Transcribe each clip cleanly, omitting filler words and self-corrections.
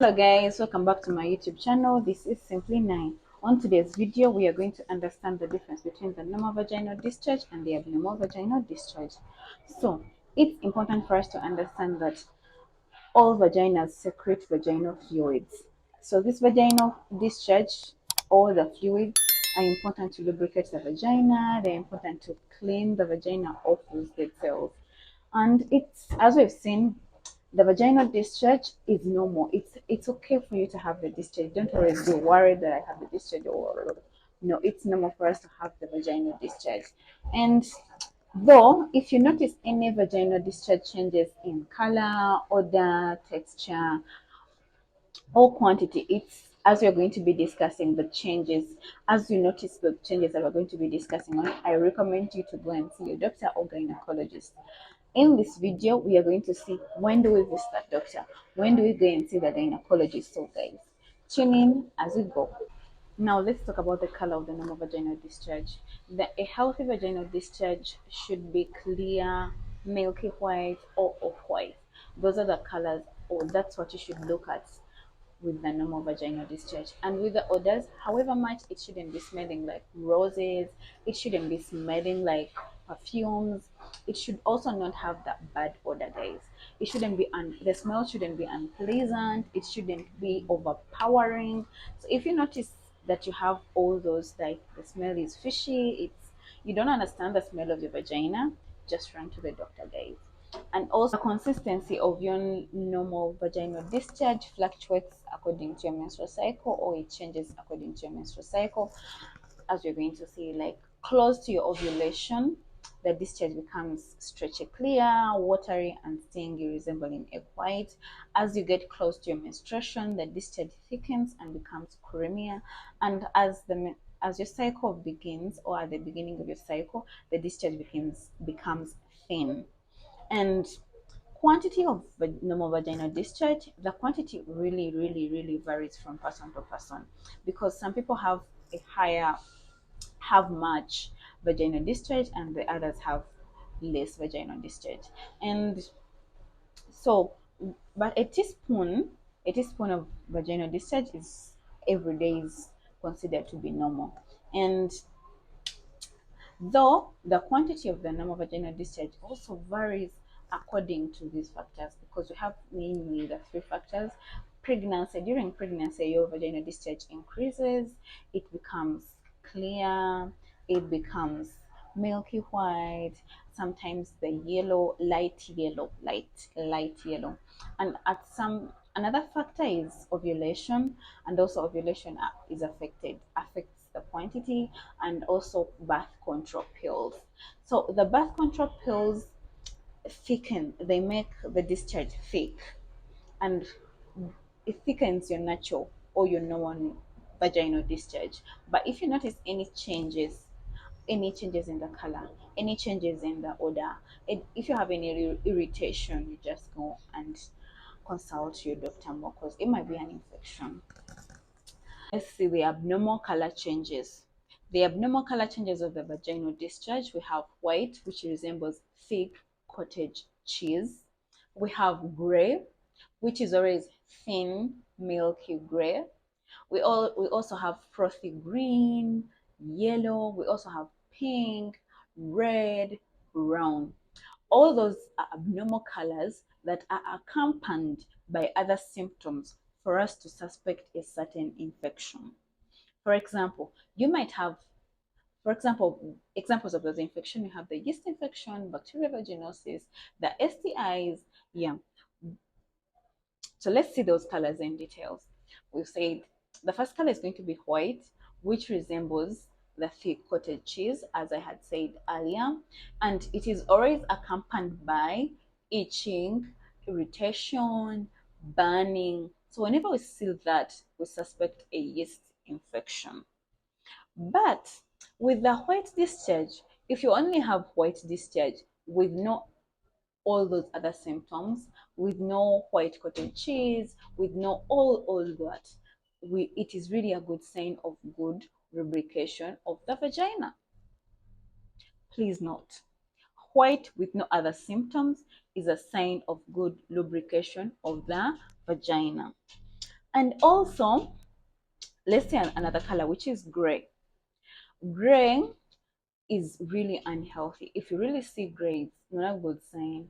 Hello guys, welcome back to my YouTube channel. This is Simply 9. On today's video, we are going to understand the difference between the normal vaginal discharge and the abnormal vaginal discharge. So, it's important for us to understand that all vaginas secrete vaginal fluids. So, this vaginal discharge, all the fluids, are important to lubricate the vagina. They're important to clean the vagina of those dead cells. And it's, as we've seen, the vaginal discharge is normal. It's okay for you to have the discharge. Don't always be worried that I have the discharge or no, it's normal for us to have the vaginal discharge. And though if you notice any vaginal discharge changes in color, odor, texture, or quantity, it's as we're going to be discussing the changes, as you notice the changes that we're going to be discussing on, I recommend you to go and see your doctor or gynecologist. In this video, we are going to see when do we visit that doctor, when do we go and see the gynecologist. So guys, tune in as we go. Now let's talk about the color of the normal vaginal discharge. A healthy vaginal discharge should be clear, milky white, or off-white. Those are the colors, or that's what you should look at with the normal vaginal discharge. And with the odors, however much, it shouldn't be smelling like roses, it shouldn't be smelling like perfumes, it should also not have that bad odor, guys. It shouldn't be the smell shouldn't be unpleasant, it shouldn't be overpowering. So if you notice that you have all those, like the smell is fishy, it's you don't understand the smell of your vagina, just run to the doctor, guys. And also, the consistency of your normal vaginal discharge fluctuates according to your menstrual cycle, or it changes according to your menstrual cycle. As you're going to see, like close to your ovulation, the discharge becomes stretchy clear, watery, and stingy, resembling egg white. As you get close to your menstruation, the discharge thickens and becomes creamier. And as your cycle begins, or at the beginning of your cycle, the discharge becomes thin. And quantity of normal vaginal discharge, the quantity really varies from person to person, because some people have much vaginal discharge and the others have less vaginal discharge. And so, but a teaspoon of vaginal discharge is every day is considered to be normal. And though the quantity of the normal vaginal discharge also varies according to these factors, because we have mainly the three factors. Pregnancy, during pregnancy, your vaginal discharge increases, it becomes clear, it becomes milky white, sometimes the yellow, light yellow. And at some another factor is ovulation, and also ovulation is affects the quantity, and also birth control pills. So the birth control pills they make the discharge thick, and it thickens your natural or your normal vaginal discharge. But if you notice any changes in the color, any changes in the odor, if you have any irritation, you just go and consult your doctor more, because it might be an infection. Let's see the abnormal color changes. The abnormal color changes of the vaginal discharge. We have white, which resembles thick cottage cheese. We have gray, which is always thin, milky gray. We also have frothy green, yellow. We also have pink, red, brown. All those are abnormal colors that are accompanied by other symptoms for us to suspect a certain infection. For example, you might have, for example, examples of those infections, you have the yeast infection, bacterial vaginosis, the STIs. Yeah. So let's see those colors in details. We've said the first color is going to be white, which resembles the thick cottage cheese, as I had said earlier, and it is always accompanied by itching, irritation, burning. So whenever we see that, we suspect a yeast infection. But with the white discharge, if you only have white discharge with no all those other symptoms, with no white cottage cheese, with no all that, it is really a good sign of good lubrication of the vagina. Please note, white with no other symptoms is a sign of good lubrication of the vagina. And also, let's say another color, which is gray. Gray is really unhealthy. If you really see gray, it's not a good sign.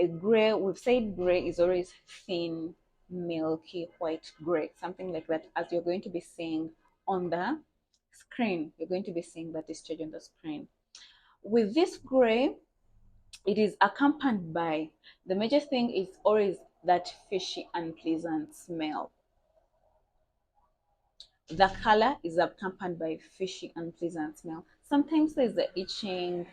A gray, we've said gray is always thin, milky, white gray, something like that, as you're going to be seeing on the screen. You're going to be seeing that discharge on the screen. With this gray, it is accompanied by, the major thing is always that fishy, unpleasant smell. The color is accompanied by fishy, unpleasant smell. Sometimes there's the itching,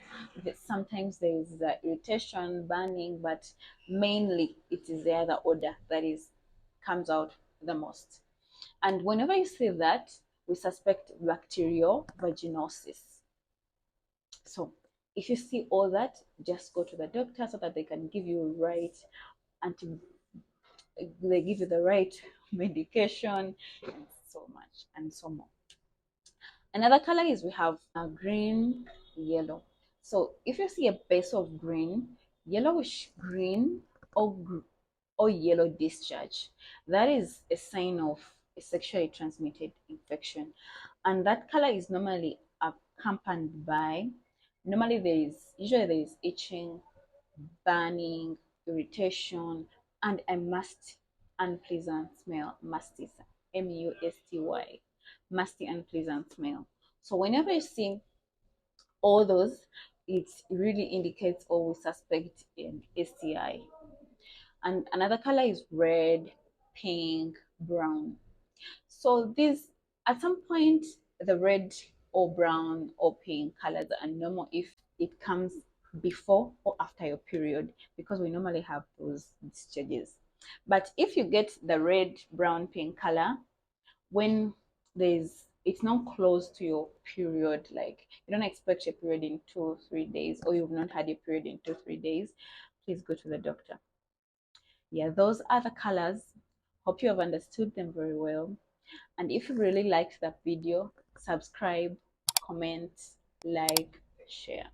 sometimes there's the irritation, burning, but mainly it is the other odor that is comes out the most. And whenever you see that, we suspect bacterial vaginosis. So if you see all that, just go to the doctor so that they can give you right anti, they give you the right medication, and so much and so more. Another color is we have green, yellow. So if you see a base of green, yellowish green, or or yellow discharge, that is a sign of a sexually transmitted infection. And that color is normally accompanied by, usually there is itching, burning, irritation, and a musty, unpleasant smell. Musty, musty, musty, unpleasant smell. So whenever you see all those, it really indicates or we suspect an STI. And another color is red, pink, brown. So these, at some point, the red or brown or pink colors are normal if it comes before or after your period, because we normally have those discharges. But if you get the red, brown, pink color when it's not close to your period, like you don't expect your period in 2 3 days, or you've not had your period in 2 3 days, please go to the doctor. Yeah, those are the colors. Hope you have understood them very well. And if you really liked that video, subscribe, comment, like, share.